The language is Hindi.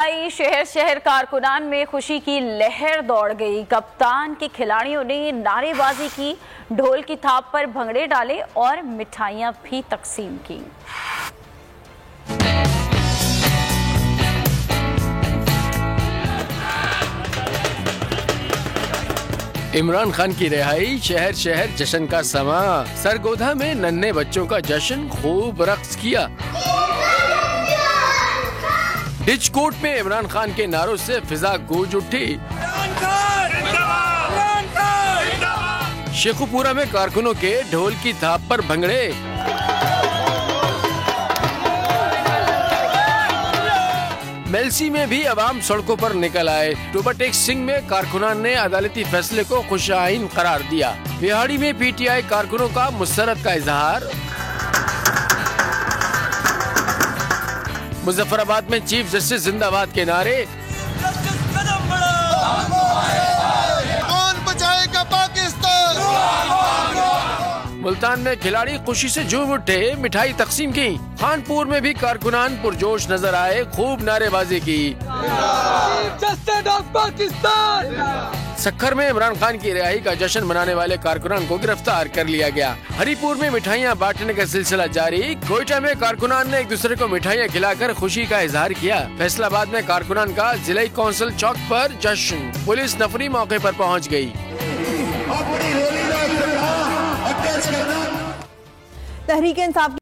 शहर शहर कारकुनान में खुशी की लहर दौड़ गई। कप्तान के खिलाड़ियों ने नारेबाजी की, ढोल की थाप पर भंगड़े डाले और मिठाइयां भी तकसीम की। इमरान खान की रिहाई, शहर शहर जश्न का समा। सरगोधा में नन्हे बच्चों का जश्न, खूब रक्स किया। डिचकोट में इमरान खान के नारों से फिजा गूंज उठी। शेखुपुरा में कारकुनों के ढोल की थाप पर भंगड़े। मेलसी में भी अवाम सड़कों पर निकल आए। टोबाटेक सिंह में कारकुनान ने अदालती फैसले को खुशाइन करार दिया। बिहाड़ी में पीटीआई कारकुनों का मुसरत का इजहार। मुजफ्फराबाद में चीफ जस्टिस जिंदाबाद के नारे। कौन बचाएगा पाकिस्तान? मुल्तान में खिलाड़ी खुशी से झूम उठे, मिठाई तकसीम की। खानपुर में भी कारकुनान पुरजोश नजर आए, खूब नारेबाजी की। सक्खर में इमरान खान की रिहाई का जश्न मनाने वाले कारकुनान को गिरफ्तार कर लिया गया। हरिपुर में मिठाइयां बांटने का सिलसिला जारी। कोयटा में कारकुनान ने एक दूसरे को मिठाइयां खिलाकर खुशी का इजहार किया। फैसलाबाद में कारकुनान का जिला कौंसिल चौक पर जश्न। पुलिस नफरी मौके पर पहुंच गई। तहरीक इंसाफ